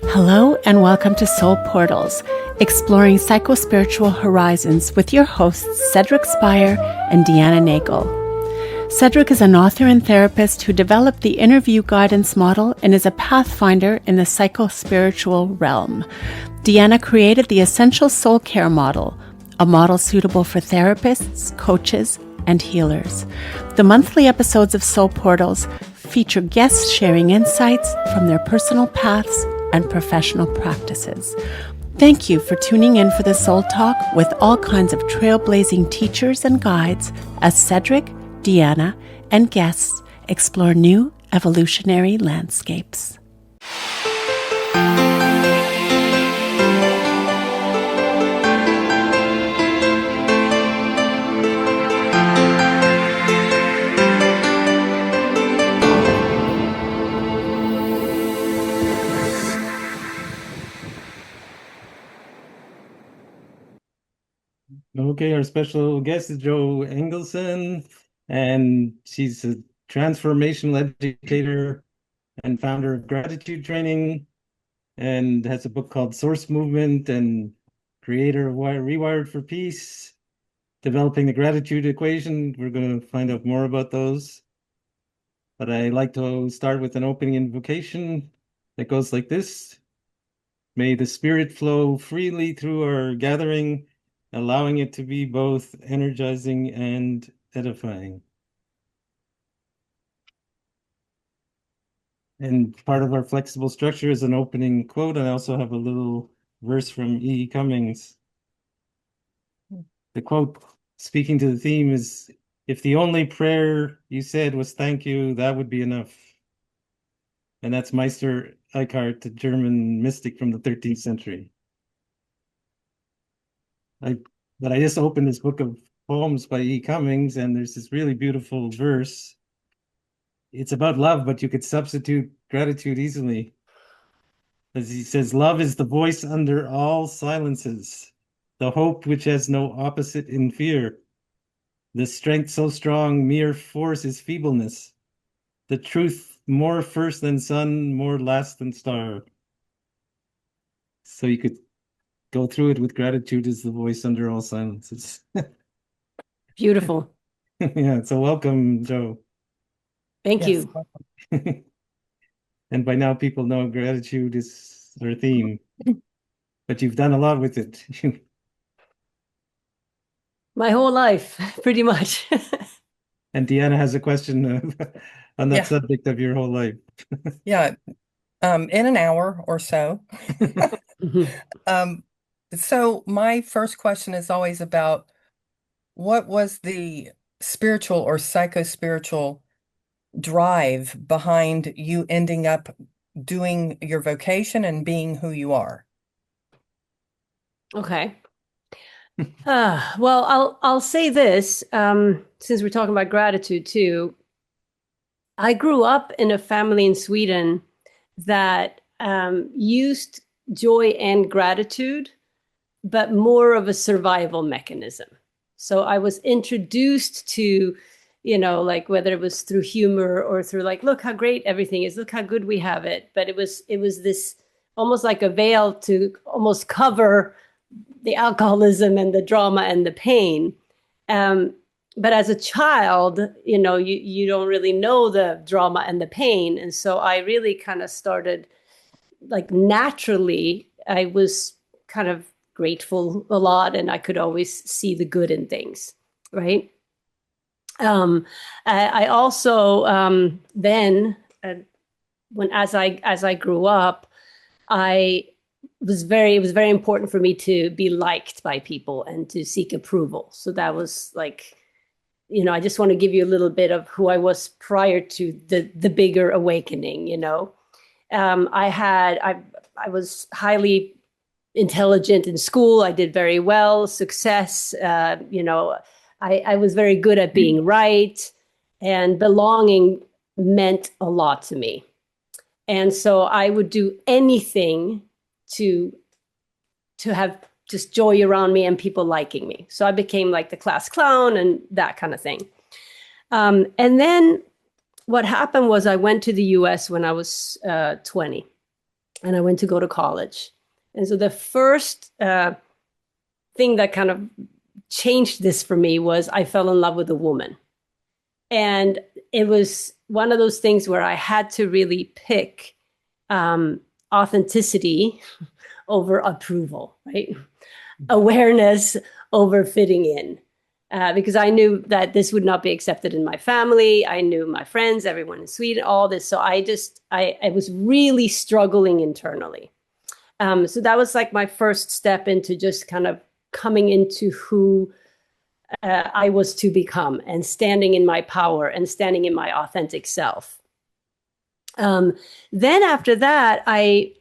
Hello and welcome to Soul Portals, exploring psychospiritual horizons with your hosts Cedric Speyer and DeeAnna Nagel. Cedric is an author and therapist who developed the interview guidance model and is a pathfinder in the psychospiritual realm. DeeAnna created the Essential Soul Care model, a model suitable for therapists, coaches, and healers. The monthly episodes of Soul Portals feature guests sharing insights from their personal paths and professional practices. Thank you for tuning in for the Soul Talk with all kinds of trailblazing teachers and guides as Cedric, DeeAnna, and guests explore new evolutionary landscapes. Okay, our special guest is Jo Englesson, and she's a transformational educator and founder of Gratitude Training, and has a book called Source Movement, and creator of Rewired for Peace, developing the gratitude equation. We're going to find out more about those. But I like to start with an opening invocation that goes like this. May the spirit flow freely through our gathering, allowing it to be both energizing and edifying. And part of our flexible structure is an opening quote. I also have a little verse from E. Cummings. The quote, speaking to the theme, is, "If the only prayer you said was thank you, that would be enough." And that's Meister Eckhart, the German mystic from the 13th century. But I just opened this book of poems by E. Cummings, and there's this really beautiful verse. It's about love, but you could substitute gratitude easily. As he says, love is the voice under all silences, the hope which has no opposite in fear, the strength so strong mere force is feebleness, the truth more first than sun, more last than star. So you could go through it with gratitude as the voice under all silences. Beautiful. Yeah, so welcome, Jo. Thank you. And by now people know gratitude is our theme, but you've done a lot with it. My whole life, pretty much. And DeeAnna has a question on that Yeah. subject of your whole life. Yeah, in an hour or so. So my first question is always about what was the spiritual or psychospiritual drive behind you ending up doing your vocation and being who you are? Okay. Well, I'll say this, since we're talking about gratitude too. I grew up in a family in Sweden that used joy and gratitude, but more of a survival mechanism. So I was introduced to, like whether it was through humor or through like, look how great everything is, look how good we have it. But it was this almost like a veil to almost cover the alcoholism and the drama and the pain. But as a child, you don't really know the drama and the pain. And so I really kind of started, like, naturally, I was kind of grateful a lot, and I could always see the good in things, right? I also then, as I grew up, it was very important for me to be liked by people and to seek approval. So that was like, I just want to give you a little bit of who I was prior to the bigger awakening. I was highly intelligent in school. I did very well, success. I was very good at being right, and belonging meant a lot to me. And so I would do anything to have just joy around me and people liking me. So I became like the class clown and that kind of thing. And then what happened was I went to the US when I was 20. and I went to go to college. And so the first thing that kind of changed this for me was I fell in love with a woman. And it was one of those things where I had to really pick authenticity over approval, right? Awareness over fitting in. Because I knew that this would not be accepted in my family. I knew my friends, everyone in Sweden, all this. So I was really struggling internally. So that was like my first step into just kind of coming into who I was to become and standing in my power and standing in my authentic self. Then after that, I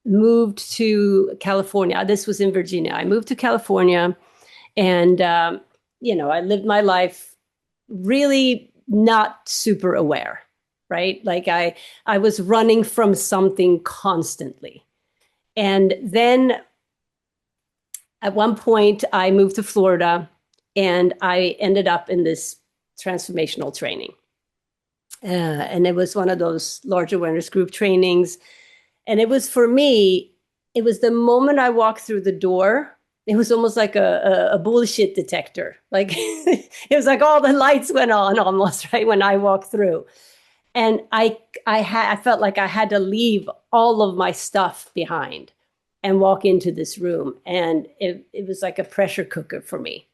moved to California. This was in Virginia. I moved to California and, I lived my life really not super aware, right? Like I was running from something constantly. And then at one point I moved to Florida and I ended up in this transformational training. And it was one of those large awareness group trainings. And it was, for me, it was the moment I walked through the door, it was almost like a bullshit detector. Like it was like all the lights went on almost, right, when I walked through. And I felt like I had to leave all of my stuff behind and walk into this room. And it was like a pressure cooker for me.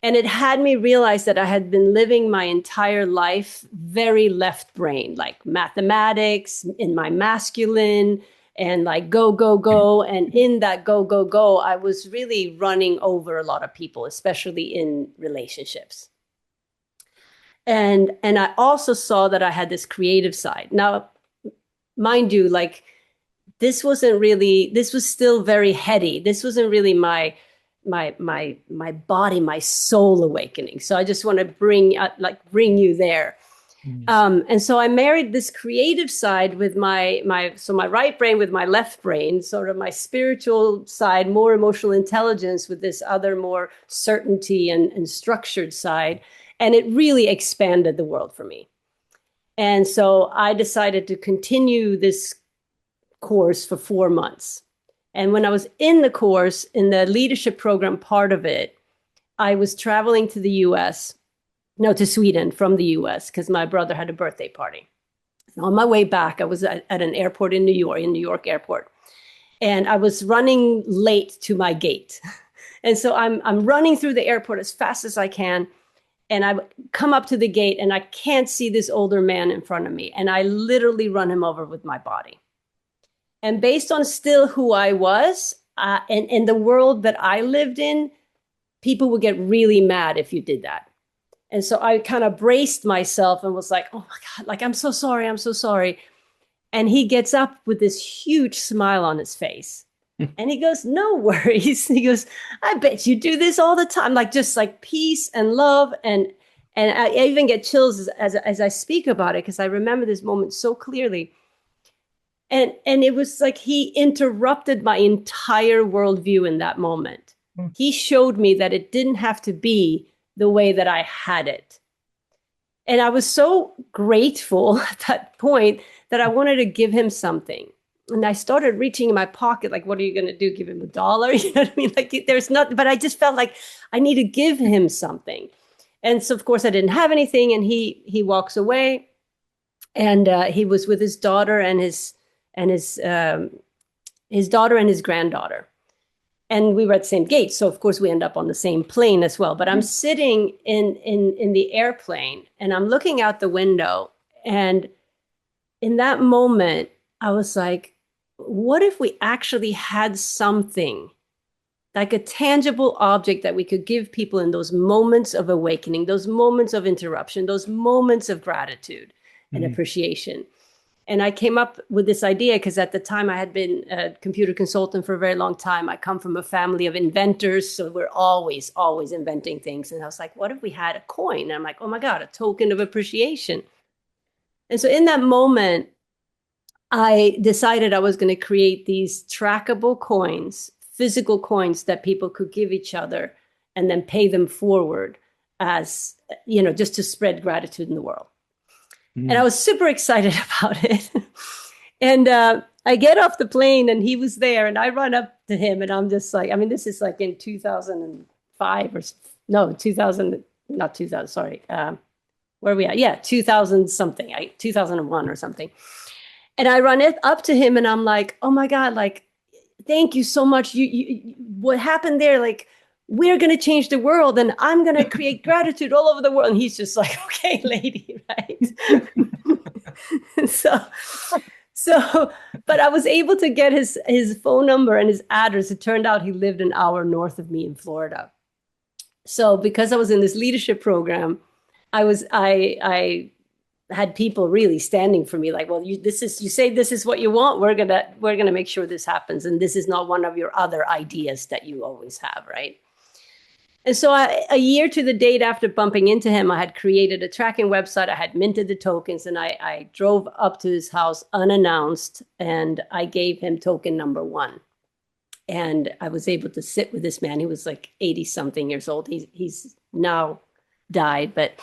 And it had me realize that I had been living my entire life very left brain, like mathematics in my masculine and like go, go, go. And in that go, go, go, I was really running over a lot of people, especially in relationships. And I also saw that I had this creative side. Now, mind you, like this was still very heady. This wasn't really my body, my soul awakening. So I just want to bring you there. And so I married this creative side with my right brain with my left brain, sort of my spiritual side, more emotional intelligence with this other more certainty and structured side. And it really expanded the world for me. And so I decided to continue this course for 4 months. And when I was in the course, in the leadership program part of it, I was traveling to to Sweden from the US, because my brother had a birthday party. And on my way back, I was at an airport in New York airport. And I was running late to my gate. And so I'm running through the airport as fast as I can. And I come up to the gate and I can't see this older man in front of me. And I literally run him over with my body. And based on still who I was and in the world that I lived in, people would get really mad if you did that. And so I kind of braced myself and was like, oh my God, like, I'm so sorry. I'm so sorry. And he gets up with this huge smile on his face. And he goes, no worries. He goes, I bet you do this all the time. Like, just like peace and love. And I even get chills as I speak about it, because I remember this moment so clearly. And it was like he interrupted my entire worldview in that moment. He showed me that it didn't have to be the way that I had it. And I was so grateful at that point that I wanted to give him something. And I started reaching in my pocket, like, what are you going to do? Give him $1? You know what I mean? Like, there's nothing, but I just felt like I need to give him something. And so, of course, I didn't have anything. And he walks away, and he was with his daughter and his daughter and his granddaughter. And we were at the same gate. So, of course, we end up on the same plane as well. But I'm sitting in the airplane and I'm looking out the window. And in that moment, I was like, what if we actually had something like a tangible object that we could give people in those moments of awakening, those moments of interruption, those moments of gratitude and appreciation? And I came up with this idea because at the time I had been a computer consultant for a very long time. I come from a family of inventors, so we're always inventing things. And I was like, what if we had a coin? And I'm like, oh my God, a token of appreciation. And so in that moment, I decided I was going to create these trackable coins, physical coins that people could give each other and then pay them forward as, just to spread gratitude in the world. And I was super excited about it. And I get off the plane and he was there, and I run up to him and I'm just like, I mean, this is like in 2005 or no, 2000, not 2000, sorry. Where are we at? Yeah, 2000 something, 2001 or something. And I run it up to him and I'm like, oh my God, like, thank you so much. You what happened there? Like, we're going to change the world and I'm going to create gratitude all over the world. And he's just like, okay, lady, right? So, but I was able to get his phone number and his address. It turned out he lived an hour north of me in Florida. So because I was in this leadership program, I had people really standing for me like, well, you say this is what you want. We're gonna make sure this happens. And this is not one of your other ideas that you always have, right? And so a year to the date after bumping into him, I had created a tracking website. I had minted the tokens, and I drove up to his house unannounced, and I gave him token number 1. And I was able to sit with this man. He was like 80 something years old. He's now died, but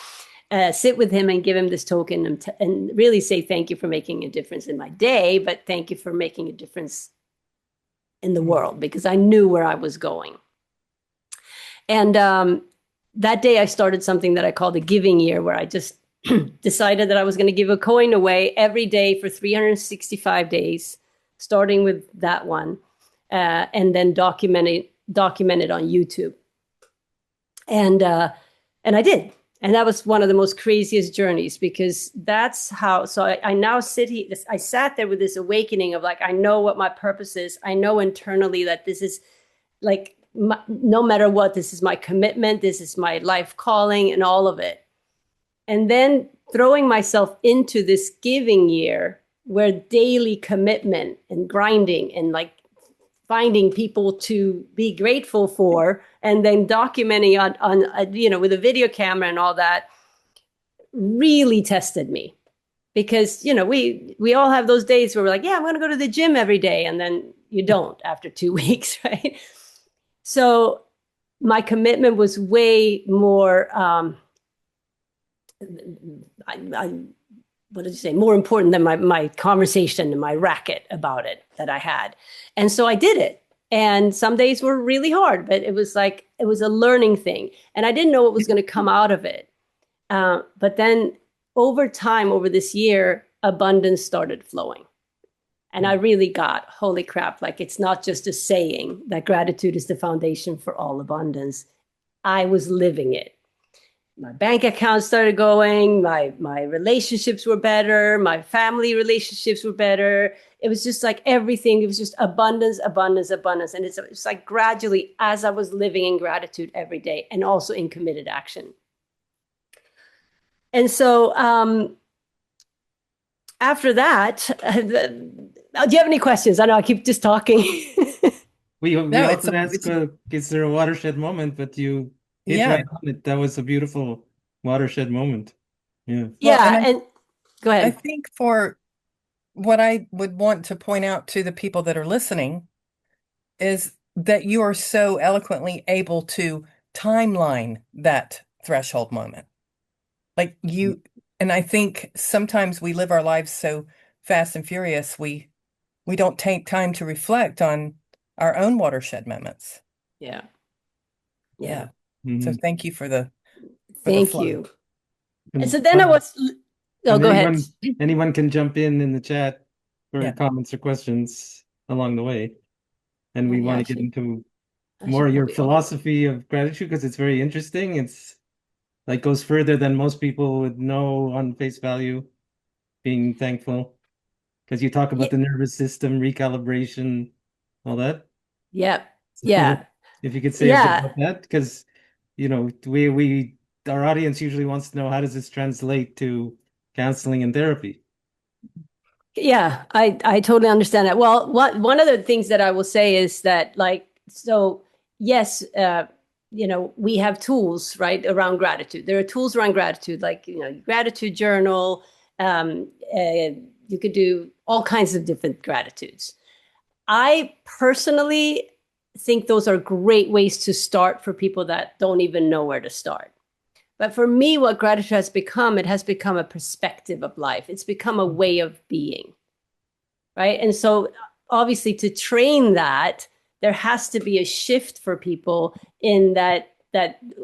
sit with him and give him this token and really say thank you for making a difference in my day, but thank you for making a difference in the world, because I knew where I was going. And that day I started something that I called a giving year, where I just decided that I was going to give a coin away every day for 365 days, starting with that one, and then document it on YouTube. And I did. And that was one of the most craziest journeys, because that's how, so I now I sat there with this awakening of like, I know what my purpose is. I know internally that this is like, no matter what, this is my commitment, this is my life calling and all of it. And then throwing myself into this giving year where daily commitment and grinding and like finding people to be grateful for, and then documenting on with a video camera and all that, really tested me. Because, we all have those days where we're like, yeah, I'm going to go to the gym every day. And then you don't after 2 weeks, right? So my commitment was way more, more important than my conversation and my racket about it that I had. And so I did it. And some days were really hard, but it was a learning thing. And I didn't know what was going to come out of it. But then over time, over this year, abundance started flowing. And I really got, holy crap, like it's not just a saying that gratitude is the foundation for all abundance. I was living it. My bank account started going, my relationships were better, my family relationships were better. It was just like everything, it was just abundance, abundance, abundance. And it's like gradually, as I was living in gratitude every day and also in committed action. And so after that, do you have any questions? I know I keep just talking. We often ask, is there a watershed moment? But you hit right on it. That was a beautiful watershed moment. Yeah. Yeah. And go ahead. I think for what I would want to point out to the people that are listening is that you are so eloquently able to timeline that threshold moment. Like you, and I think sometimes we live our lives so fast and furious, we don't take time to reflect on our own watershed moments. Yeah. Mm-hmm. So thank you for the thank you. And so then I was go ahead. Anyone can jump in the chat for comments or questions along the way. And we want to get into more of your philosophy of gratitude, because it's very interesting. It's like goes further than most people would know on face value, being thankful. Because you talk about the nervous system, recalibration, all that. Yeah. So Yeah. if you could say a bit about that, because our audience usually wants to know, how does this translate to counseling and therapy? Yeah, I totally understand that. Well, one of the things that I will say is that, yes, we have tools, right, around gratitude. There are tools around gratitude, like, gratitude journal. You could do all kinds of different gratitudes. I personally think those are great ways to start for people that don't even know where to start. But for me, what gratitude has become, it has become a perspective of life. It's become a way of being, right? And so obviously to train that, there has to be a shift for people in that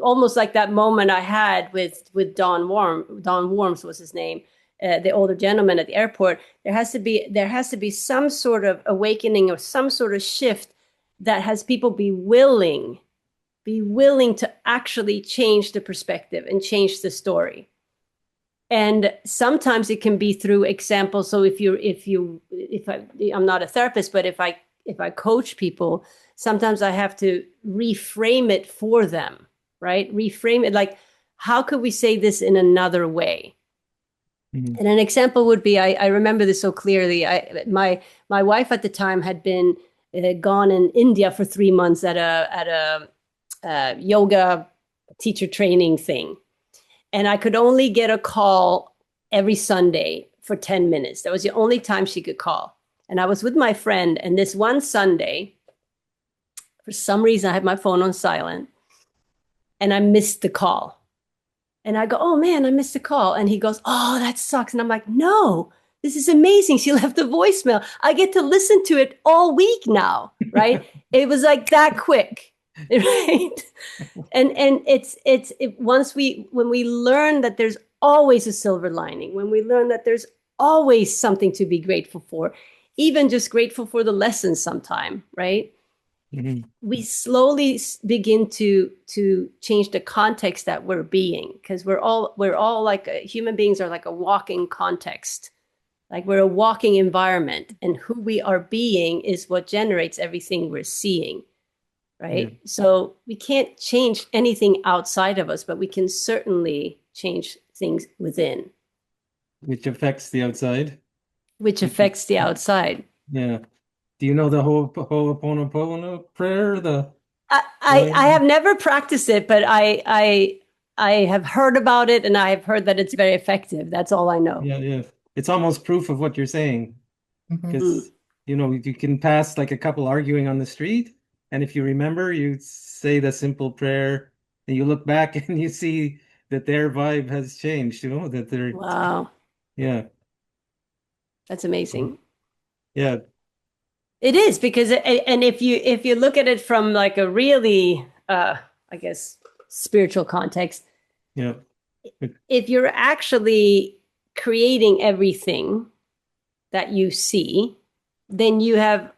almost like that moment I had with Don Worms was his name, the older gentleman at the airport. There has to be some sort of awakening or some sort of shift that has people be willing to actually change the perspective and change the story. And sometimes it can be through examples. So I'm not a therapist, but if I coach people, sometimes I have to reframe it for them, right? Reframe it like, how could we say this in another way? Mm-hmm. And an example would be, I remember this so clearly. My wife at the time had been gone in India for 3 months at a yoga teacher training thing. And I could only get a call every Sunday for 10 minutes. That was the only time she could call. And I was with my friend. And this one Sunday, for some reason, I had my phone on silent. And I missed the call. And I go, oh, man, I missed the call. And he goes, oh, that sucks. And I'm like, no, this is amazing. She left a voicemail. I get to listen to it all week now, right? It was like that quick. Right. And when we learn that there's always a silver lining, when we learn that there's always something to be grateful for, even just grateful for the lessons sometime, right? Mm-hmm. We slowly begin to change the context that we're being, because we're all like human beings are like a walking context, like we're a walking environment, and who we are being is what generates everything we're seeing. Right. Yeah. So we can't change anything outside of us, but we can certainly change things within. Which affects the outside. Yeah. Do you know the Ho'oponopono prayer? I have never practiced it, but I have heard about it, and I have heard that it's very effective. That's all I know. Yeah. It's almost proof of what you're saying. Because, you can pass like a couple arguing on the street. And if you remember, you say the simple prayer and you look back and you see that their vibe has changed, that they're... Wow. Yeah. That's amazing. Yeah. It is, because, and if you look at it from like a really, I guess, spiritual context, yeah, if you're actually creating everything that you see, then you have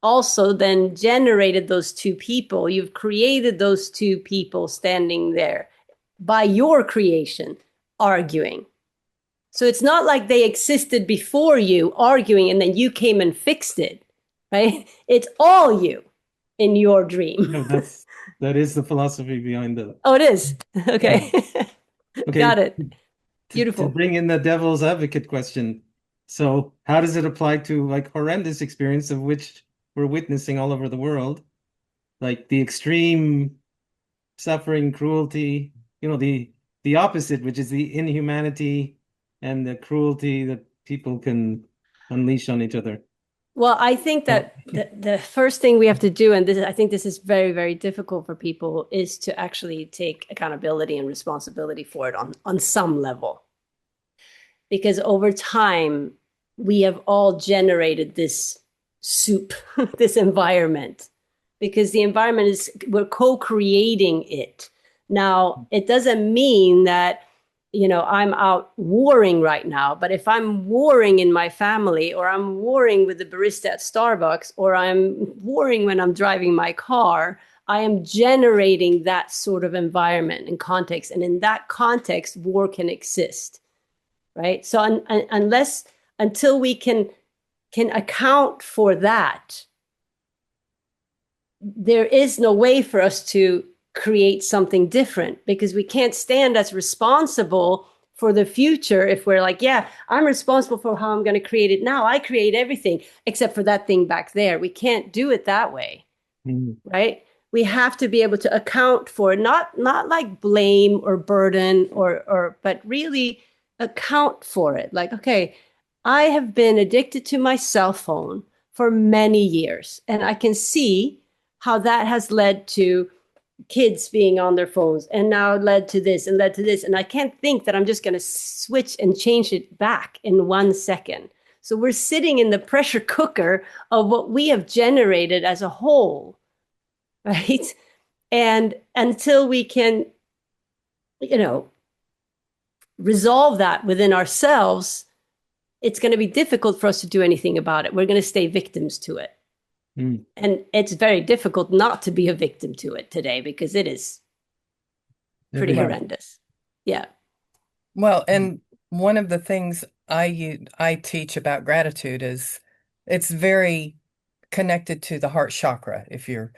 also then generated those two people. You've created those two people standing there by your creation, arguing. So it's not like they existed before you arguing and then you came and fixed it, right? It's all you in your dream. No, that is the philosophy behind it. Oh, it is. Okay. Yeah. Okay. Got it. Beautiful. To bring in the devil's advocate question. So how does it apply to like horrendous experience of which we're witnessing all over the world, like the extreme suffering, cruelty, the opposite, which is the inhumanity and the cruelty that people can unleash on each other? Well, I think that the first thing we have to do, and I think this is very, very difficult for people, is to actually take accountability and responsibility for it on some level. Because over time, we have all generated this soup, this environment, because the environment we're co-creating it. Now, it doesn't mean that, I'm out warring right now, but if I'm warring in my family, or I'm warring with the barista at Starbucks, or I'm warring when I'm driving my car, I am generating that sort of environment and context. And in that context, war can exist, right? So until we can account for that, there is no way for us to create something different, because we can't stand as responsible for the future if we're like, yeah, I'm responsible for how I'm going to create it now. I create everything except for that thing back there. We can't do it that way, right? We have to be able to account for it, not like blame or burden but really account for it. Like, okay, I have been addicted to my cell phone for many years, and I can see how that has led to kids being on their phones, and now led to this and led to this. And I can't think that I'm just going to switch and change it back in 1 second. So we're sitting in the pressure cooker of what we have generated as a whole, right? And until we can, resolve that within ourselves, it's going to be difficult for us to do anything about it. We're going to stay victims to it. Mm. And it's very difficult not to be a victim to it today, because it is pretty horrendous. Yeah. Well, and one of the things I teach about gratitude is it's very connected to the heart chakra, if you're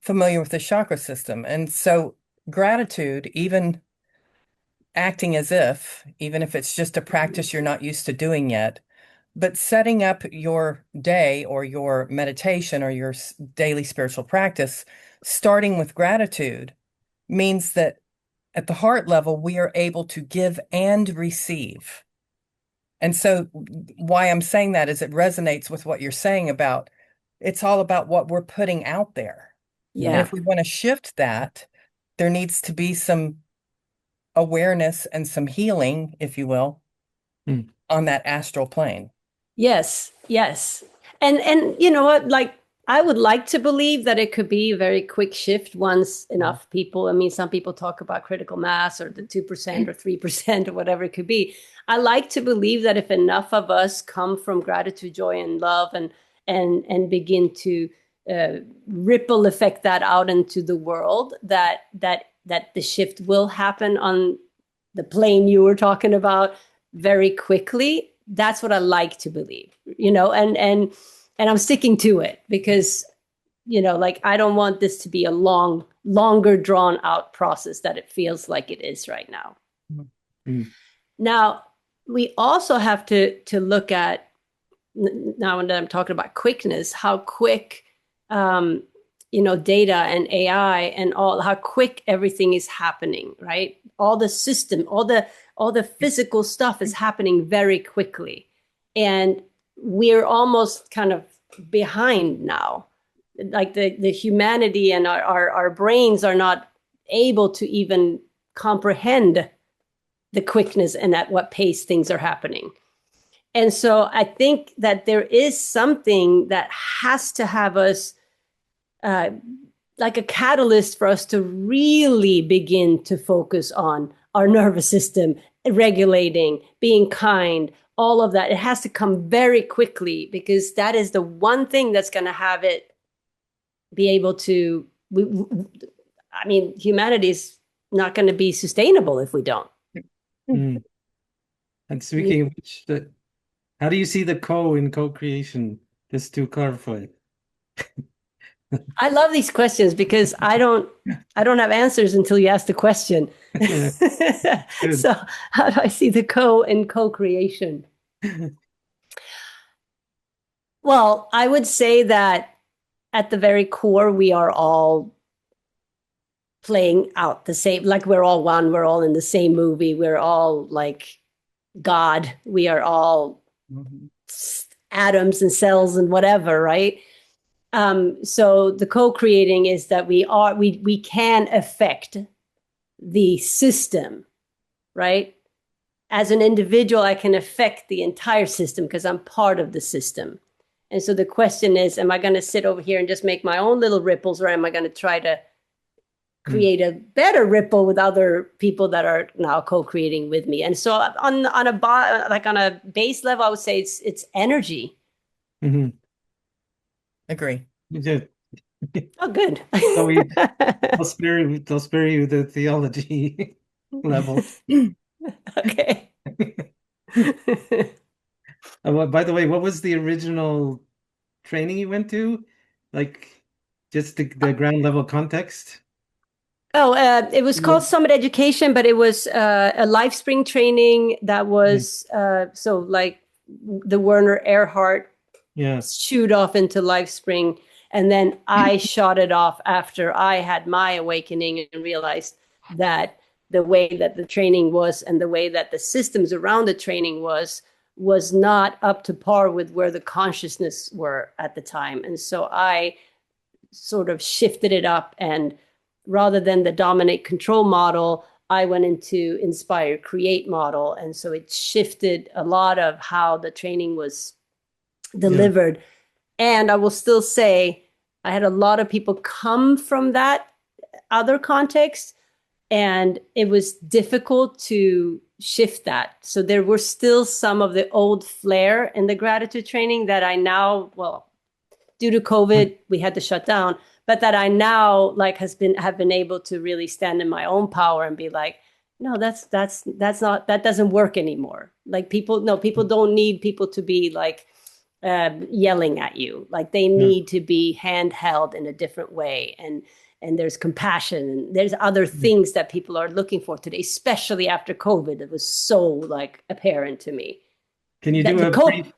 familiar with the chakra system. And so gratitude, even acting as if, even if it's just a practice you're not used to doing yet, but setting up your day or your meditation or your daily spiritual practice, starting with gratitude, means that at the heart level, we are able to give and receive. And so why I'm saying that is it resonates with what you're saying about it's all about what we're putting out there. And Yeah. if we want to shift that, there needs to be some awareness and some healing, if you will, on that astral plane. Yes. Yes. And you know what? Like, I would like to believe that it could be a very quick shift once enough people. I mean, some people talk about critical mass or the 2% or 3% or whatever it could be. I like to believe that if enough of us come from gratitude, joy, and love, and begin to ripple effect that out into the world, that the shift will happen on the plane you were talking about very quickly. That's what I like to believe, and I'm sticking to it because, like, I don't want this to be a longer drawn out process that it feels like it is right now. Mm. Now, we also have to look at, now that I'm talking about quickness, how quick, data and AI and how quick everything is happening, right? All the system, all the physical stuff is happening very quickly. And we're almost kind of behind now. Like the humanity and our brains are not able to even comprehend the quickness and at what pace things are happening. And so I think that there is something that has to have us like a catalyst for us to really begin to focus on our nervous system, regulating, being kind, all of that. It has to come very quickly, because that is the one thing that's going to have it be able to, humanity is not going to be sustainable if we don't. Mm. And speaking of which, how do you see the in co-creation, just to clarify? I love these questions because I don't have answers until you ask the question. So how do I see the in co-creation? Well, I would say that at the very core, we are all playing out the same, like we're all one, we're all in the same movie, we're all like God, we are all atoms and cells and whatever, right? So the co-creating is that we can affect the system, right? As an individual, I can affect the entire system because I'm part of the system. And so the question is, am I going to sit over here and just make my own little ripples, or am I going to try to create a better ripple with other people that are now co-creating with me? And so on a base level, I would say it's energy. Mm-hmm. Agree. Yeah. Oh, good. So I'll spare you the theology level. Okay. By the way, what was the original training you went to? Like, just the ground level context? Oh, it was called Summit Education, but it was a LifeSpring training that was so like the Werner Erhard shoot off into LifeSpring. And then I shot it off after I had my awakening and realized that the way that the training was and the way that the systems around the training was not up to par with where the consciousness were at the time. And so I sort of shifted it up, and rather than the dominate control model, I went into inspire create model. And so it shifted a lot of how the training was delivered. And I will still say I had a lot of people come from that other context, and it was difficult to shift that. So there were still some of the old flair in the gratitude training that I now, well, due to COVID, we had to shut down, but that I now like have been able to really stand in my own power and be like, no, that's not, that doesn't work anymore. Like people don't need people to be like yelling at you. Like they need to be handheld in a different way. And there's compassion and there's other things that people are looking for today, especially after COVID. It was so like apparent to me. Can you do a brief,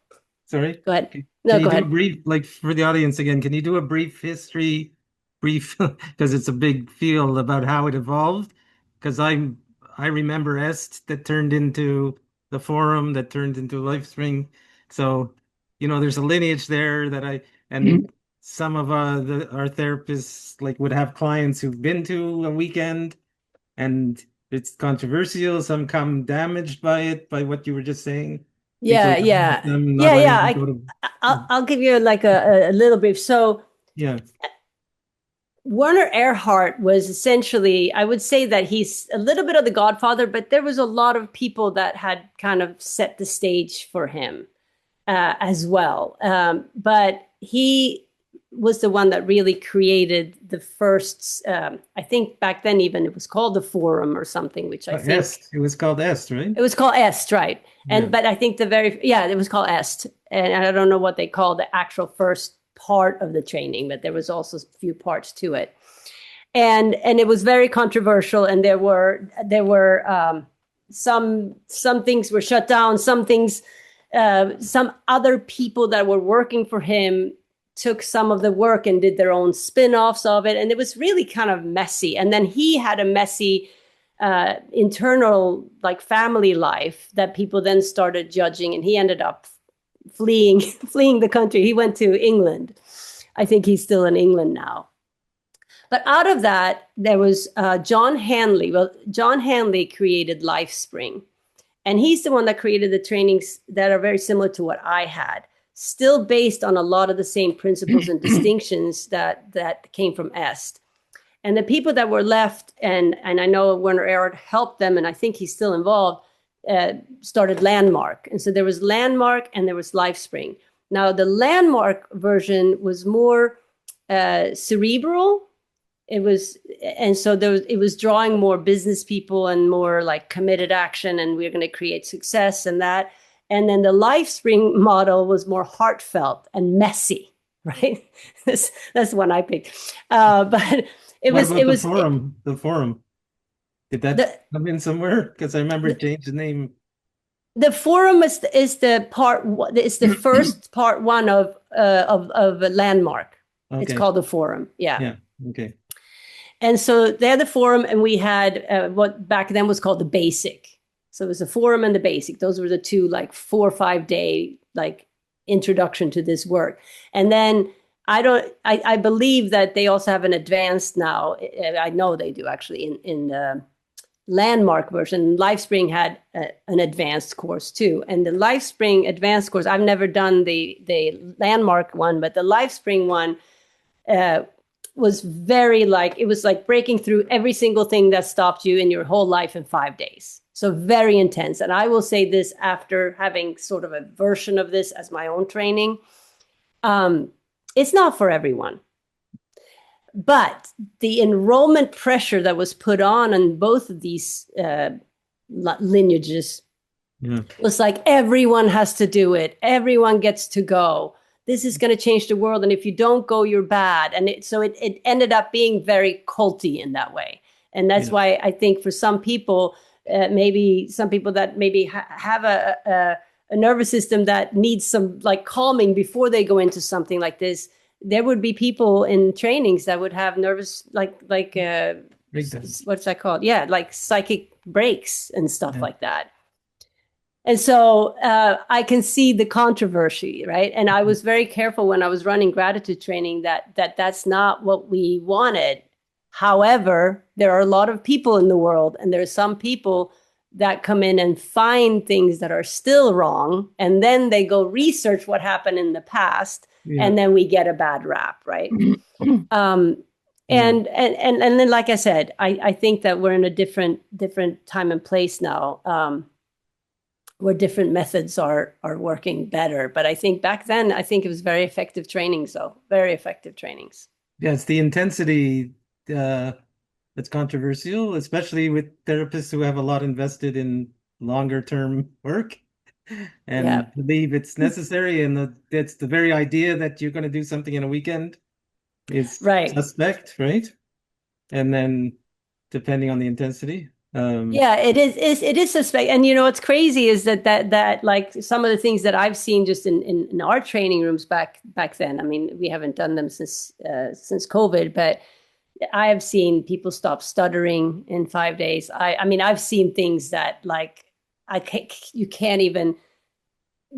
sorry? Go ahead. Can No, you go do a ahead. brief, like for the audience again, can you do a brief history, because it's a big field about how it evolved? Because I remember EST that turned into the forum that turned into LifeSpring. So, there's a lineage there that and some of our therapists like would have clients who've been to a weekend and it's controversial. Some come damaged by it, by what you were just saying. People not wanting to go to. I'll give you like a little brief. So Yeah. Werner Erhard was essentially, I would say that he's a little bit of the godfather, but there was a lot of people that had kind of set the stage for him as well. But he was the one that really created the first, I think back then even it was called the Forum or something, which I think... EST. It was called EST, right? It was called EST, right? But I think it was called EST. And I don't know what they call the actual first part of the training, but there was also a few parts to it. And it was very controversial. And there were some things were shut down, some things, some other people that were working for him took some of the work and did their own spin-offs of it. And it was really kind of messy. And then he had a messy internal like family life that people then started judging, and he ended up fleeing the country. He went to England. I think he's still in England now. But out of that, there was John Hanley. Well, John Hanley created LifeSpring, and he's the one that created the trainings that are very similar to what I had, still based on a lot of the same principles and distinctions that came from EST. And the people that were left, and I know Werner Erhard helped them, and I think he's still involved, started Landmark. And so there was Landmark and there was LifeSpring. Now, the Landmark version was more cerebral. It was drawing more business people and more like committed action, and we're going to create success and that. And then the LifeSpring model was more heartfelt and messy, right? That's the one I picked. But it was the forum. Did that come in somewhere? Because I remember it changed the name. The forum is the part. It's the first part one of Landmark. Okay. It's called the forum. Yeah. Yeah. Okay. And so they're the forum, and we had what back then was called the basic. So it was the forum and the basic. Those were the two like 4 or 5 day like introduction to this work. And then I believe that they also have an advanced now. I know they do actually in the Landmark version. LifeSpring had an advanced course too. And the LifeSpring advanced course, I've never done the Landmark one, but the LifeSpring one was very like, it was like breaking through every single thing that stopped you in your whole life in 5 days. So very intense. And I will say this after having sort of a version of this as my own training. It's not for everyone. But the enrollment pressure that was put on both of these lineages was like, everyone has to do it. Everyone gets to go. This is going to change the world. And if you don't go, you're bad. And it ended up being very culty in that way. And that's why I think for some people, maybe some people that maybe have a nervous system that needs some like calming before they go into something like this, there would be people in trainings that would have nervous, what's that called? Yeah, like psychic breaks and stuff like that. And so I can see the controversy, right? And I was very careful when I was running gratitude training that's not what we wanted. However, there are a lot of people in the world, and there are some people that come in and find things that are still wrong, and then they go research what happened in the past, and then we get a bad rap, right? And then, like I said, I think that we're in a different time and place now, where different methods are working better. But I think back then, I think it was very effective trainings, though. Very effective trainings. Yeah, it's the intensity that's controversial, especially with therapists who have a lot invested in longer term work and believe it's necessary. And that's the very idea that you're going to do something in a weekend is suspect, right? And then depending on the intensity. It is suspect. And what's crazy is that like some of the things that I've seen just in our training rooms back then. I mean, we haven't done them since COVID, but I have seen people stop stuttering in 5 days. I mean, I've seen things that like you can't even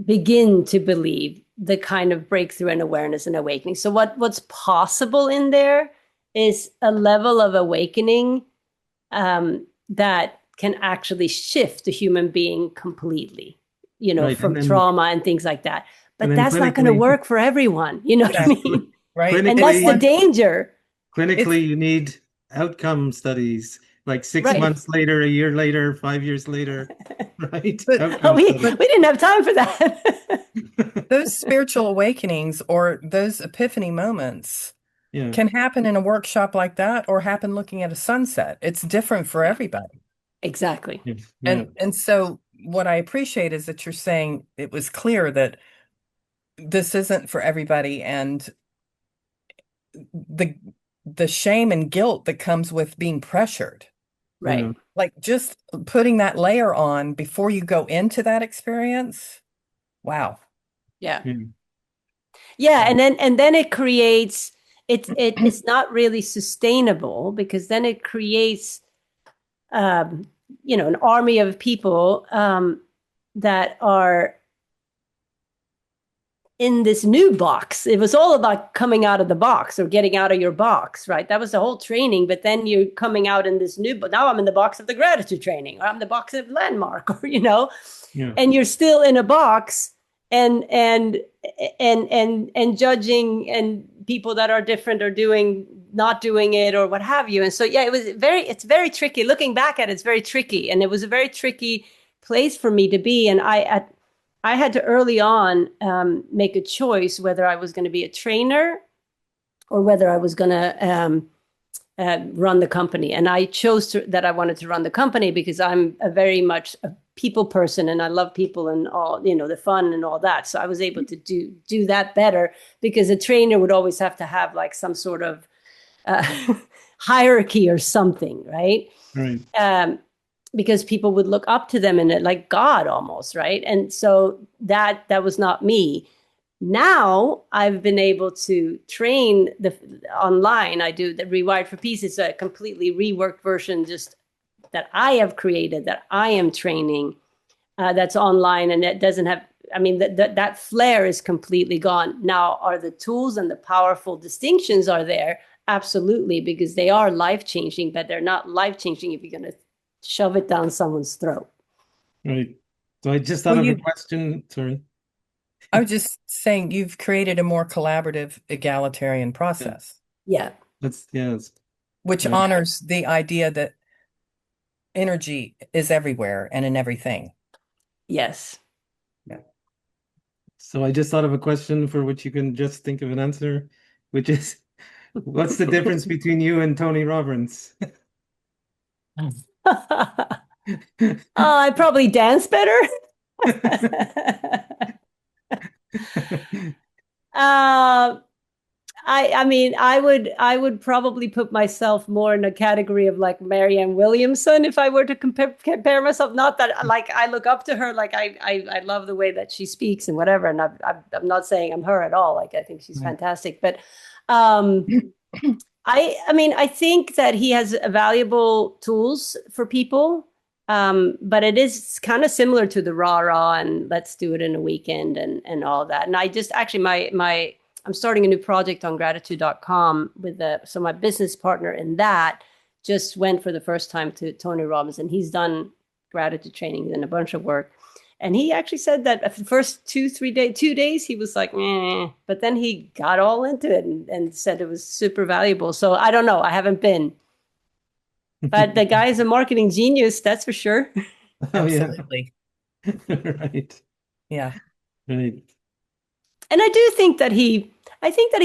begin to believe the kind of breakthrough and awareness and awakening. So what's possible in there is a level of awakening that can actually shift the human being completely, from trauma and things like that. But that's not going to work for everyone. You know what I mean? Right. And that's the danger. Clinically, you need outcome studies, like 6 months later, a year later, 5 years later, right? We didn't have time for that. Those spiritual awakenings or those epiphany moments can happen in a workshop like that or happen looking at a sunset. It's different for everybody. Exactly. And so what I appreciate is that you're saying it was clear that this isn't for everybody, and the shame and guilt that comes with being pressured. Right. Like just putting that layer on before you go into that experience. Wow. Yeah. And then it creates it's not really sustainable, because then it creates an army of people that are in this new box. It was all about coming out of the box or getting out of your box, right? That was the whole training. But then you're coming out in this new, but now I'm in the box of the gratitude training, or I'm in the box of landmark, or and you're still in a box and judging, and people that are different are not doing it or what have you. And so, it's very tricky. Looking back at it, it's very tricky. And it was a very tricky place for me to be. And I had to early on make a choice whether I was going to be a trainer or whether I was going to run the company. And I chose that I wanted to run the company because I'm very much a people person, and I love people and all, the fun and all that. So I was able to do that better, because a trainer would always have to have like some sort of hierarchy or something, right? Right. Because people would look up to them and like God almost, right? And so that was not me. Now I've been able to train online. I do the Rewired for Peace. It's a completely reworked version, just that I have created, that I am training, that's online, and it doesn't have. I mean, that flair is completely gone. Now, are the tools and the powerful distinctions are there? Absolutely, because they are life-changing, but they're not life-changing if you're going to shove it down someone's throat. Right. So I just thought of a question. Sorry. I was just saying, you've created a more collaborative, egalitarian process. Yeah. Which honors the idea that energy is everywhere and in everything. Yes. Yeah. So I just thought of a question for which you can just think of an answer, which is, what's the difference between you and Tony Robbins? I probably dance better. I mean, I would probably put myself more in a category of like Marianne Williamson if I were to compare myself. Not that like I look up to her, like I love the way that she speaks and whatever. And I'm not saying I'm her at all. Like I think she's fantastic, but I mean, I think that he has valuable tools for people, but it is kind of similar to the rah and let's do it in a weekend and all that. And I just actually I'm starting a new project on gratitude.com so my business partner in that just went for the first time to Tony Robbins, and he's done gratitude trainings and a bunch of work. And he actually said that the first 2 days, he was like, but then he got all into it and said it was super valuable. So I don't know. I haven't been. But the guy is a marketing genius, that's for sure. Oh, yeah. Absolutely. Right. Yeah. Right. And I think that he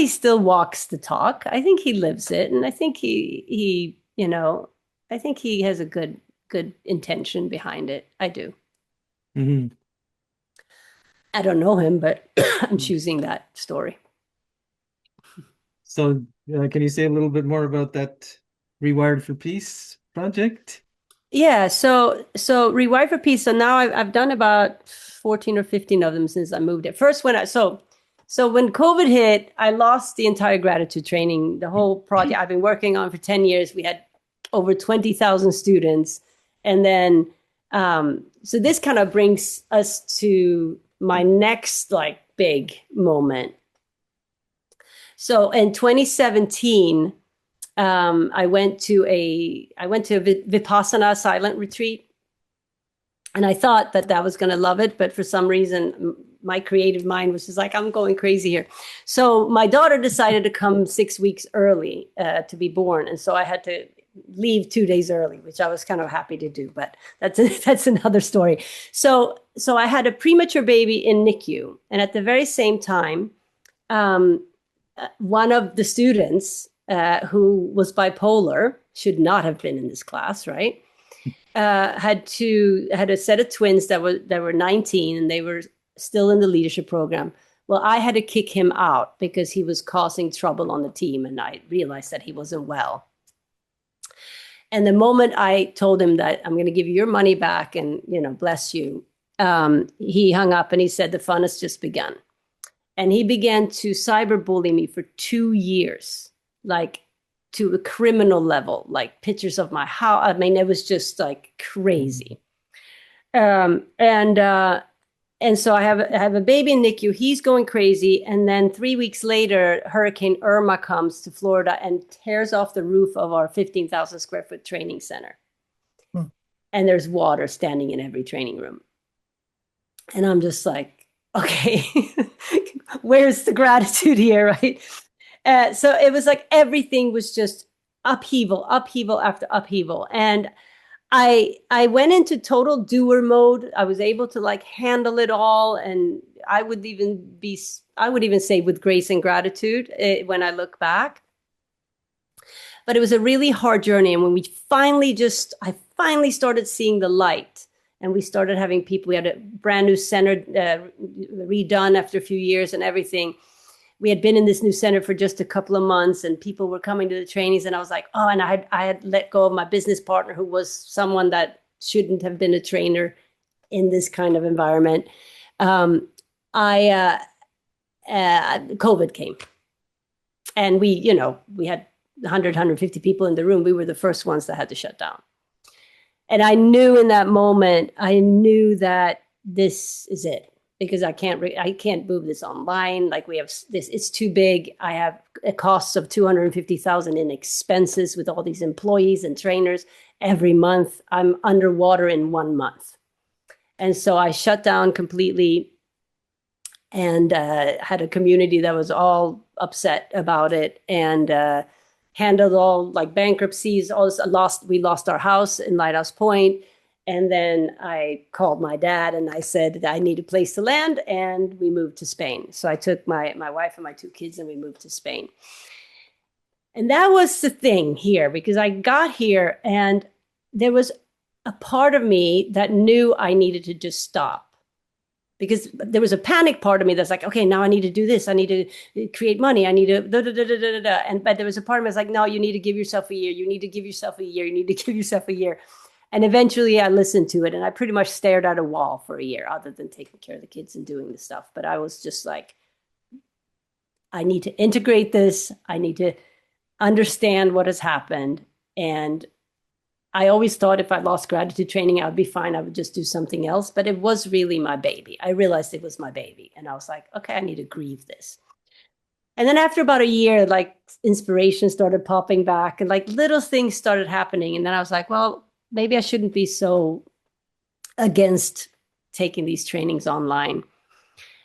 still walks the talk. I think he lives it. And I think he I think he has a good intention behind it. I do. Mhm. I don't know him, but I'm choosing that story. So, can you say a little bit more about that Rewired for Peace project? Yeah, so Rewired for Peace. So now I've done about 14 or 15 of them since I moved it. First, when when COVID hit, I lost the entire gratitude training. The whole project I've been working on for 10 years. We had over 20,000 students, and then so this kind of brings us to my next like big moment. So in 2017. I went to a Vipassana silent retreat, and I thought that was going to love it, but for some reason, my creative mind was just like, I'm going crazy here. So my daughter decided to come 6 weeks early to be born, and so I had to leave 2 days early, which I was kind of happy to do, but that's another story. So I had a premature baby in NICU, and at the very same time, one of the students who was bipolar, should not have been in this class, right? Had a set of twins that were 19, and they were still in the leadership program. Well, I had to kick him out because he was causing trouble on the team, and I realized that he wasn't well. And the moment I told him that I'm going to give you your money back and bless you, he hung up and he said the fun has just begun. And he began to cyberbully me for 2 years, like to a criminal level, like pictures of my house. I mean, it was just like crazy. And so I have a baby in NICU. He's going crazy. And then 3 weeks later, Hurricane Irma comes to Florida and tears off the roof of our 15,000 square foot training center. And there's water standing in every training room. And I'm just like, okay, where's the gratitude here, right? So it was like everything was just upheaval after upheaval. And I went into total doer mode. I was able to like handle it all. And I would even say with grace and gratitude when I look back. But it was a really hard journey. And when I finally started seeing the light, and we started having people, we had a brand new center redone after a few years and everything. We had been in this new center for just a couple of months, and people were coming to the trainings, and I was like, oh, and I had let go of my business partner, who was someone that shouldn't have been a trainer in this kind of environment. COVID came, and we had 150 people in the room. We were the first ones that had to shut down. And I knew in that moment, that this is it. Because I can't move this online. Like we have this, it's too big. I have a cost of $250,000 in expenses with all these employees and trainers every month. I'm underwater in 1 month. And so I shut down completely and had a community that was all upset about it, and handled all like bankruptcies. We lost our house in Lighthouse Point. And then I called my dad and I said that I need a place to land, and we moved to Spain. So I took my wife and my 2 kids and we moved to Spain. And that was the thing here, because I got here and there was a part of me that knew I needed to just stop, because there was a panic part of me that's like, okay, now I need to do this. I need to create money. I need to but there was a part of me that's like, no, you need to give yourself a year. You need to give yourself a year. You need to give yourself a year. And eventually I listened to it, and I pretty much stared at a wall for a year, other than taking care of the kids and doing the stuff. But I was just like, I need to integrate this. I need to understand what has happened. And I always thought if I lost gratitude training, I would be fine. I would just do something else. But it was really my baby. I realized it was my baby. And I was like, okay, I need to grieve this. And then after about a year, like inspiration started popping back, and like little things started happening. And then I was like, well, maybe I shouldn't be so against taking these trainings online.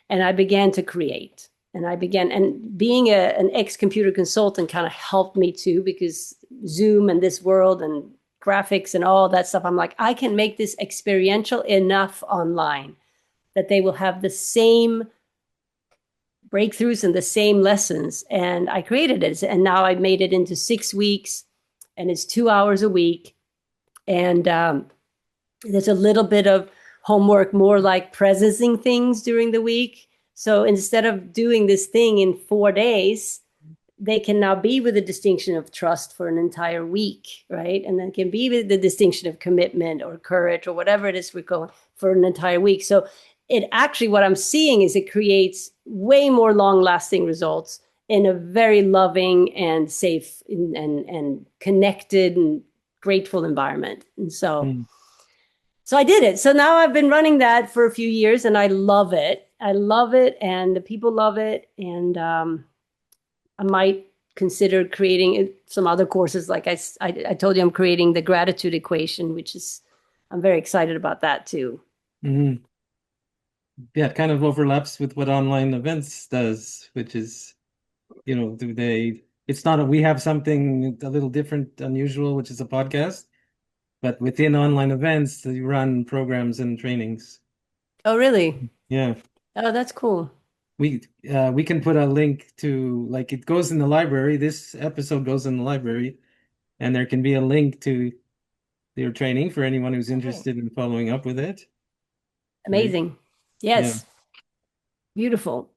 And I began to create. And being an ex-computer consultant kind of helped me too, because Zoom and this world and graphics and all that stuff, I'm like, I can make this experiential enough online that they will have the same breakthroughs and the same lessons. And I created it. And now I made it into 6 weeks, and it's 2 hours a week. And there's a little bit of homework, more like presencing things during the week. So instead of doing this thing in 4 days, they can now be with the distinction of trust for an entire week, right? And then can be with the distinction of commitment or courage or whatever it is we're going for an entire week. So it actually, what I'm seeing is it creates way more long-lasting results in a very loving and safe and connected and grateful environment. And so I did it. So now I've been running that for a few years, and I love it. I love it, and the people love it. And I might consider creating some other courses. Like I told you, I'm creating the gratitude equation, which is, I'm very excited about that too. Mm-hmm. Yeah, it kind of overlaps with what online events does, which is, it's not we have something a little different, unusual, which is a podcast, but within online events, you run programs and trainings. Oh, really? Yeah. Oh, that's cool. We can put a link to, like, it goes in the library. This episode goes in the library, and there can be a link to your training for anyone who's interested in following up with it. Amazing. Right? Yes. Yeah. Beautiful.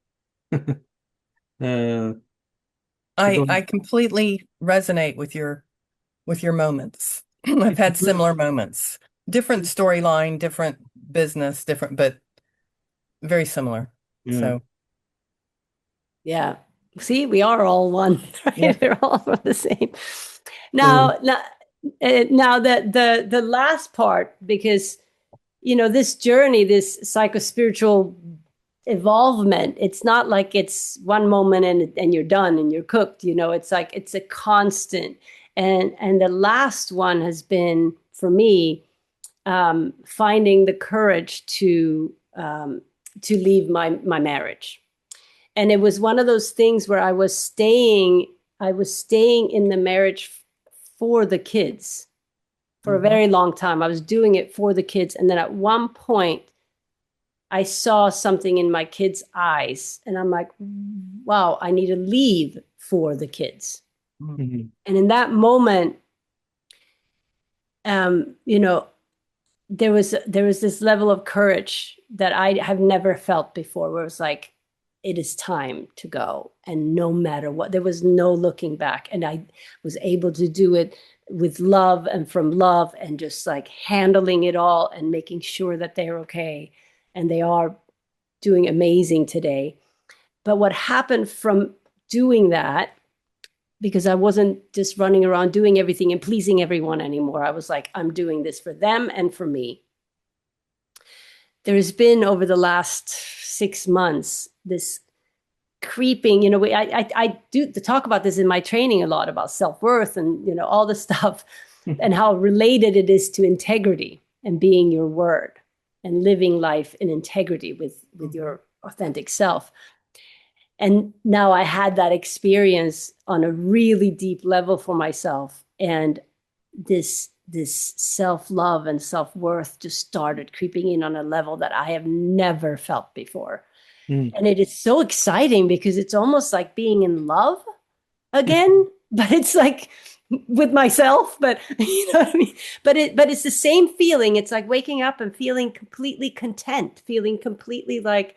I completely resonate with your moments. I've had similar moments. Different storyline, different business, different, but very similar. Yeah. So yeah. See, we are all one, right? Yeah. We're all the same. Now the last part, because this journey, this psychospiritual evolvement, it's not like it's one moment and you're done and you're cooked. It's like it's a constant. And the last one has been for me finding the courage to leave my marriage. And it was one of those things where I was staying in the marriage for the kids for a very long time. I was doing it for the kids. And then at one point, I saw something in my kids' eyes, and I'm like, wow, I need to leave for the kids. Mm-hmm. And in that moment, there was this level of courage that I have never felt before, where it was like, it is time to go. And no matter what, there was no looking back. And I was able to do it with love and from love, and just like handling it all and making sure that they're okay. And they are doing amazing today. But what happened from doing that, because I wasn't just running around doing everything and pleasing everyone anymore. I was like, I'm doing this for them and for me. There's been, over the last 6 months, this creeping, I do talk about this in my training a lot, about self-worth and, all the stuff and how related it is to integrity and being your word and living life in integrity with your authentic self. And now I had that experience on a really deep level for myself. And this self-love and self-worth just started creeping in on a level that I have never felt before. And it is so exciting, because it's almost like being in love again, but it's like with myself, but you know what I mean? But it's the same feeling. It's like waking up and feeling completely content, feeling completely like,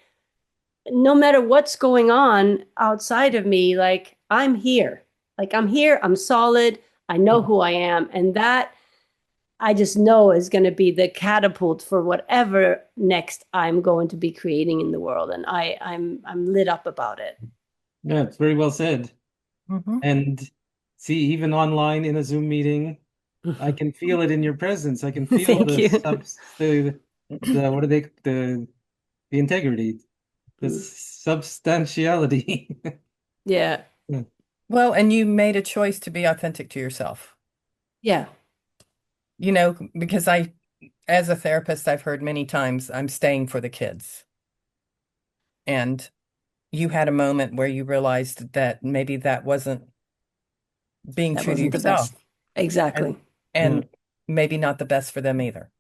no matter what's going on outside of me, like I'm here, I'm solid. I know who I am. And that I just know is going to be the catapult for whatever next I'm going to be creating in the world. And I'm lit up about it. Yeah, it's very well said. Mhm. And see, even online in a Zoom meeting, I can feel it in your presence. I can feel Thank you. the integrity, the substantiality. Yeah. Well, and you made a choice to be authentic to yourself. Yeah. Because as a therapist, I've heard many times, I'm staying for the kids. And you had a moment where you realized that maybe that wasn't being That true to wasn't the yourself, best. Exactly. and Yeah. maybe not the best for them either.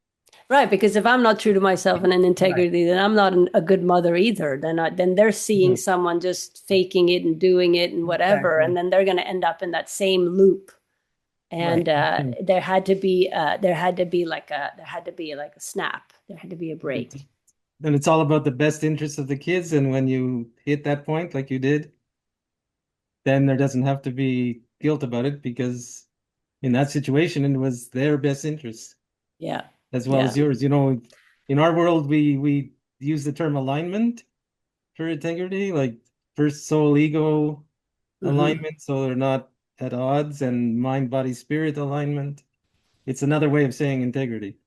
Right, because if I'm not true to myself and in integrity, then I'm not a good mother either. Then they're seeing Mhm. someone just faking it and doing it and whatever, Exactly. and then they're going to end up in that same loop. And Right. Mhm. there had to be like a snap. There had to be a break. And it's all about the best interests of the kids. And when you hit that point, like you did, then there doesn't have to be guilt about it because in that situation, it was their best interest Yeah, as well yeah, as yours. You know, in our world, we use the term alignment for integrity, like first soul ego hmm alignment, so they're not at odds, and mind body spirit alignment. It's another way of saying integrity.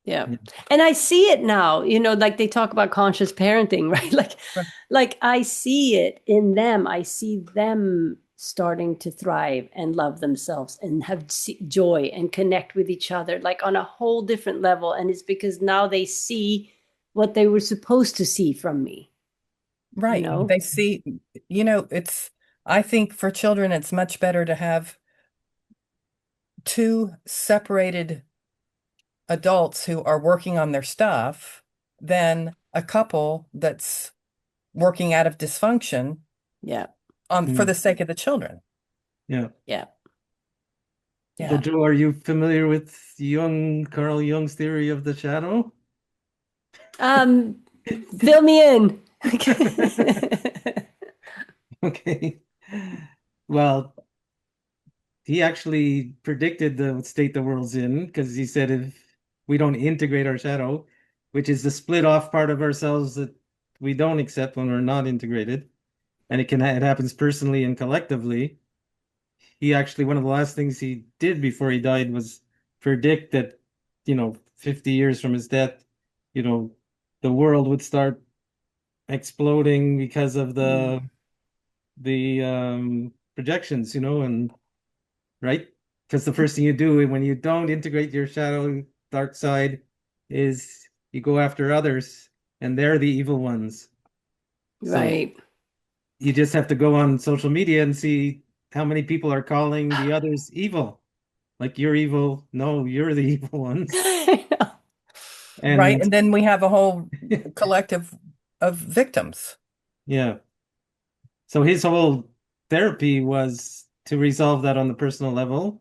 yeah. Yeah. And I see it now. Like they talk about conscious parenting, right? Right. Like I see it in them. I see them starting to thrive and love themselves and have joy and connect with each other, like on a whole different level. And it's because now they see what they were supposed to see from me. You Right. know? They see, I think for children, it's much better to have two separated adults who are working on their stuff than a couple that's working out of dysfunction Yeah, for Mm. the sake of the children. Yeah. yeah, So, yeah. Joe, are you familiar with Carl Jung's theory of the shadow? Um, Fill me in. Okay. Well, he actually predicted the state the world's in because he said if we don't integrate our shadow, which is the split off part of ourselves that we don't accept when we're not integrated, and it happens personally and collectively. He actually, one of the last things he did before he died was predict that, 50 years from his death, you know, the world would start exploding because of the projections, and right? Because the first thing you do when you don't integrate your shadow dark side is you go after others, and they're the evil ones. So Right. you just have to go on social media and see how many people are calling the others evil. Like you're evil. No, you're the evil ones. I know. Right. And And then we have a whole collective of victims. yeah. So his whole therapy was to resolve that on the personal level.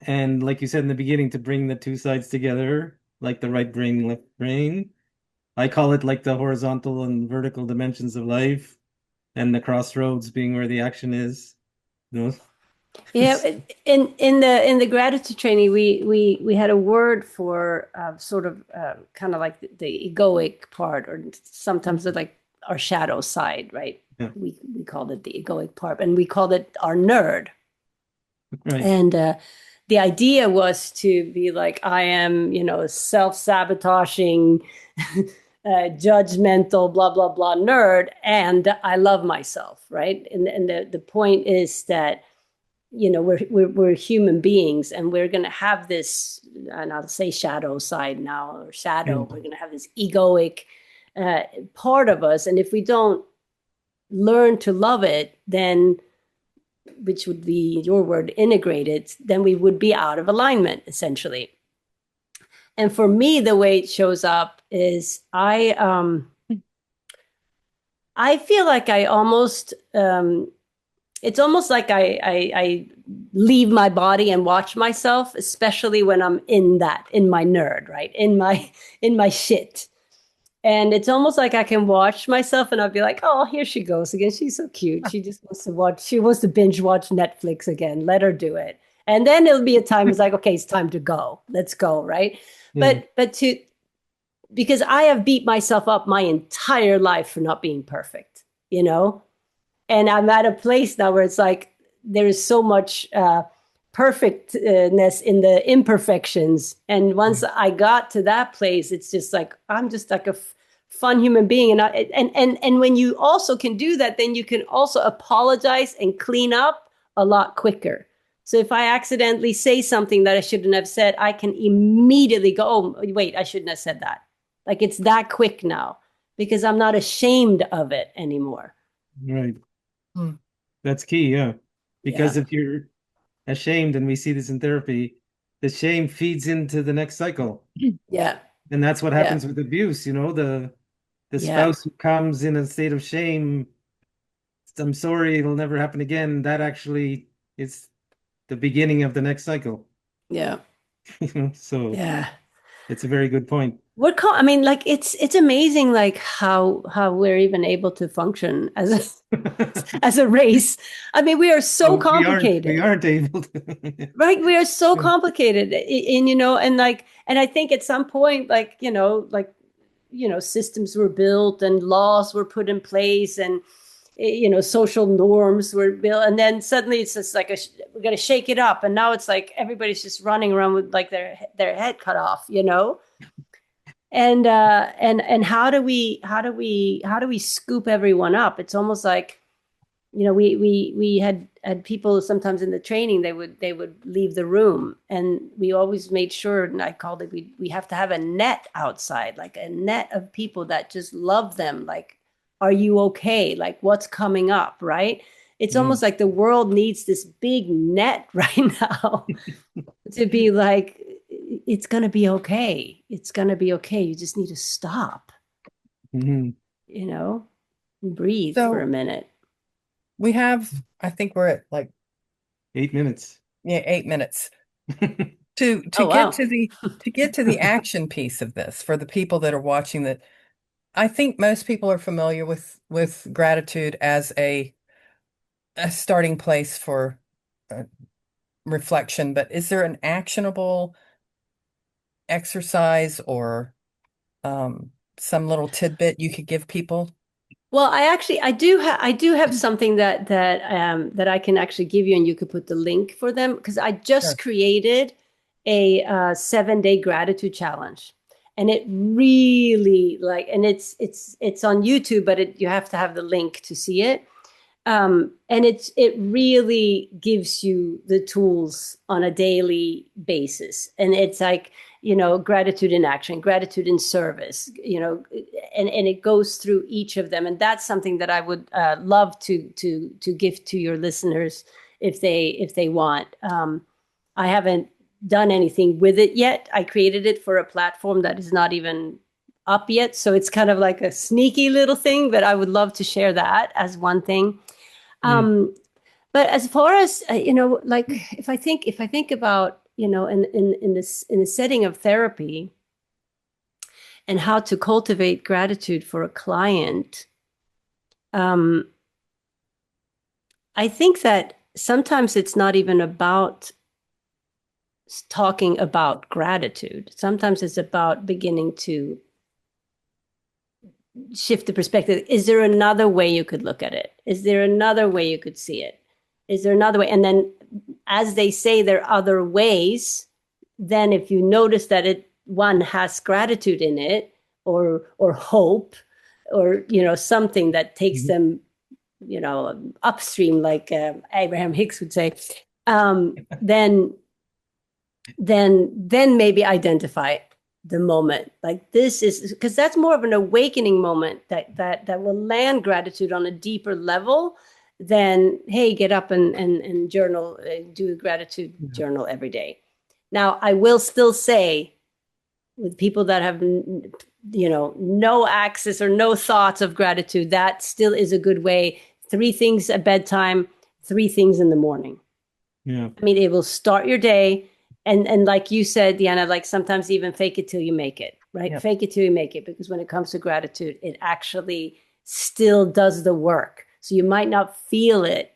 And like you said in the beginning, to bring the two sides together, like the right brain, left brain. I call it like the horizontal and vertical dimensions of life, and the crossroads being where the action is. You know? Yeah, in the gratitude training, we had a word for sort of kind of like the egoic part, or sometimes it's like our shadow side, right? Yeah, We called it the egoic part, and we called it our nerd. right. And the idea was to be like, I am, self-sabotaging, judgmental, blah blah blah nerd, and I love myself, right? And the point is that we're human beings, and we're going to have this, and I'll say shadow side now, or shadow. Yeah, We're going to have this egoic part of us, and if we don't learn to love it, then, which would be your word, integrated, then we would be out of alignment, essentially. And for me, the way it shows up is I feel like I almost it's almost like I leave my body and watch myself, especially when I'm in my nerd, right? In my shit. And it's almost like I can watch myself and I'll be like, oh, here she goes again. She's so cute. She wants to binge watch Netflix again. Let her do it. And then it'll be a time, it's like, okay, it's time to go. Let's go, right? yeah, But because I have beat myself up my entire life for not being perfect, you know? And I'm at a place now where it's like there is so much perfectness in the imperfections. And once I got to that place, it's just like I'm just like a fun human being. And when you also can do that, then you can also apologize and clean up a lot quicker. So if I accidentally say something that I shouldn't have said, I can immediately go, oh, wait, I shouldn't have said that. Like it's that quick now because I'm not ashamed of it anymore. Right. Hmm. That's key, yeah. Because Yeah. if you're ashamed, and we see this in therapy, the shame feeds into the next cycle. Yeah. And that's what Yeah. happens with abuse, the Yeah. spouse who comes in a state of shame, I'm sorry, it'll never happen again. That actually is the beginning of the next cycle. Yeah. So Yeah. it's a very good point. I mean, like it's amazing, like how we're even able to function as as a race. I mean, we are so Oh, we complicated, aren't able to. right? We are so complicated, and and I think at some point, systems were built and laws were put in place, and social norms were built, and then suddenly it's just like we got to shake it up, and now it's like everybody's just running around with like their head cut off, and how do we scoop everyone up? It's almost like we had people sometimes in the training, they would leave the room, and we always made sure, and I called it, we have to have a net outside, like a net of people that just love them, like, are you okay, like what's coming up, right? It's almost like the world needs this big net right now to be like, it's going to be okay. It's going to be okay. You just need to stop, Mhm. and breathe for a So minute. I think we're at like 8 minutes. 8 minutes to Oh, get wow. to get to the action piece of this for the people that are watching. That I think most people are familiar with gratitude as a starting place for reflection, but is there an actionable exercise or some little tidbit you could give people? Well, I do have something that I can actually give you, and you could put the link for them, because I just Sure. created a 7-day gratitude challenge, and it really, like, and it's on YouTube, but you have to have the link to see it. And it really gives you the tools on a daily basis, and it's like, gratitude in action, gratitude in service, and it goes through each of them, and that's something that I would love to give to your listeners if they want. I haven't done anything with it yet. I created it for a platform that is not even up yet, so it's kind of like a sneaky little thing, but I would love to share that as one thing. But as far as like, if I think about, in the setting of therapy and how to cultivate gratitude for a client, I think that sometimes it's not even about talking about gratitude. Sometimes it's about beginning to shift the perspective. Is there another way you could look at it? Is there another way you could see it? Is there another way? And then, as they say, there are other ways. Then, if you notice that one has gratitude in it, or hope, or something that takes them, upstream, like Abraham Hicks would say, then maybe identify the moment, like, this is, because that's more of an awakening moment that will land gratitude on a deeper level than, hey, get up and journal, do a gratitude journal every day. Now, I will still say, with people that have no access or no thoughts of gratitude, that still is a good way. 3 things at bedtime, 3 things in the morning. Yeah. I mean, it will start your day. And like you said, DeeAnna, like, sometimes even fake it till you make it, right? Yep. Fake it till you make it, because when it comes to gratitude, it actually still does the work. So you might not feel it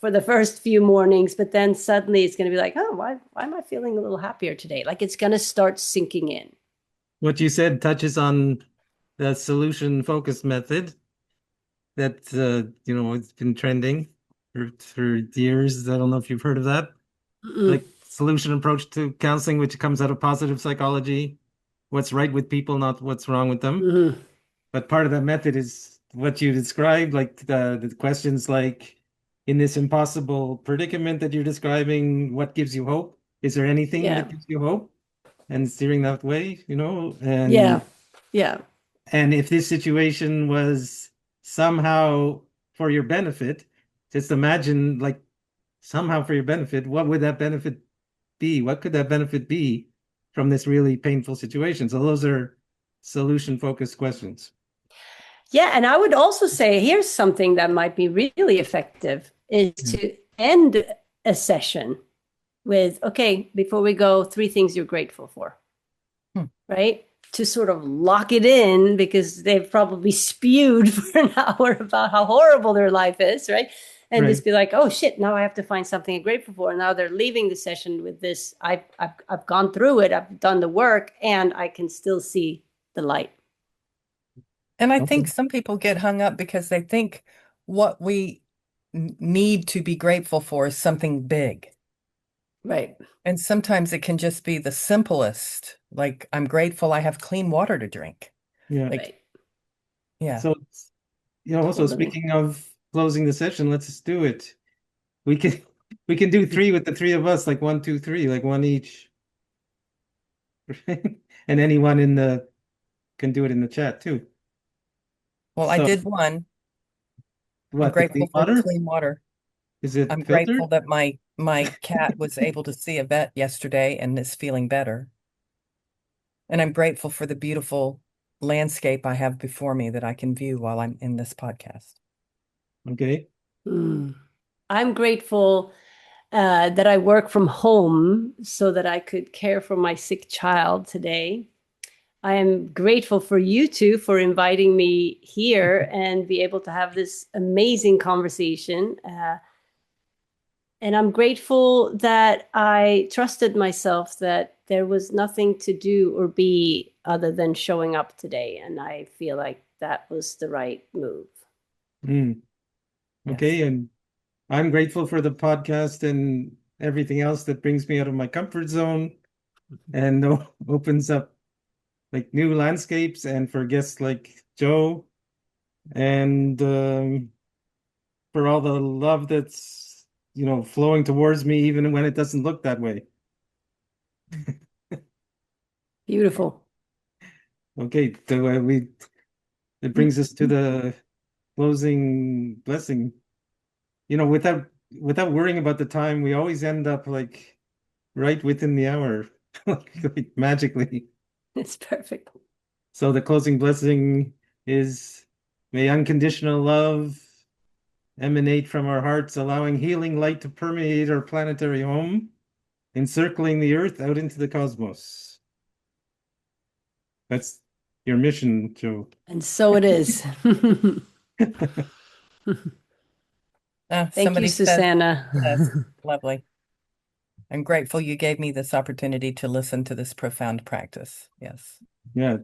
for the first few mornings, but then suddenly it's going to be like, oh, why am I feeling a little happier today? Like, it's going to start sinking in. What you said touches on the solution focused method that it's been trending for years. I don't know if you've heard of that. Like, solution approach to counseling, which comes out of positive psychology. What's right with people, not what's wrong with them. But part of that method is what you described, like the questions like, in this impossible predicament that you're describing, what gives you hope? Is there anything Yeah. that gives you hope? And steering that way, Yeah. Yeah. and if this situation was somehow for your benefit, just imagine like somehow for your benefit, what would that benefit be? What could that benefit be from this really painful situation? So those are solution focused questions. Yeah, and I would also say here's something that might be really effective is to end a session with, okay, before we go, 3 things you're grateful for. Right? To sort of lock it in because they've probably spewed for an hour about how horrible their life is, right? And Right. just be like, oh shit, now I have to find something I'm grateful for. And now they're leaving the session with this. I've gone through it, I've done the work, and I can still see the light. And I Okay. think some people get hung up because they think what we need to be grateful for is something big. Right. And sometimes it can just be the simplest, like I'm grateful I have clean water to drink. Yeah. Like, Right. yeah. So, also Totally. speaking of closing the session, let's just do it. We can do 3 with the 3 of us, like 1, 2, 3, like one each. And anyone can do it in the chat too. Well, I So did one. I'm what, the grateful clean for the water? clean water. Is it I'm filtered? grateful that my cat was able to see a vet yesterday and is feeling better. And I'm grateful for the beautiful landscape I have before me that I can view while I'm in this podcast. Okay. I'm grateful that I work from home so that I could care for my sick child today. I am grateful for you two for inviting me here and be able to have this amazing conversation. And I'm grateful that I trusted myself that there was nothing to do or be other than showing up today. And I feel like that was the right move. Mm. Okay. Yes. And I'm grateful for the podcast and everything else that brings me out of my comfort zone and opens up like new landscapes, and for guests like Joe, and for all the love that's flowing towards me even when it doesn't look that way. Beautiful. Okay, so it brings us to the closing blessing. Without worrying about the time, we always end up like right within the hour, like magically. It's perfect. So the closing blessing is, may unconditional love emanate from our hearts, allowing healing light to permeate our planetary home, encircling the earth out into the cosmos. That's your mission, Joe. And so it is. Thank you, Somebody said, Susanna. yes, lovely. I'm grateful you gave me this opportunity to listen to this profound practice. Yes. Yeah,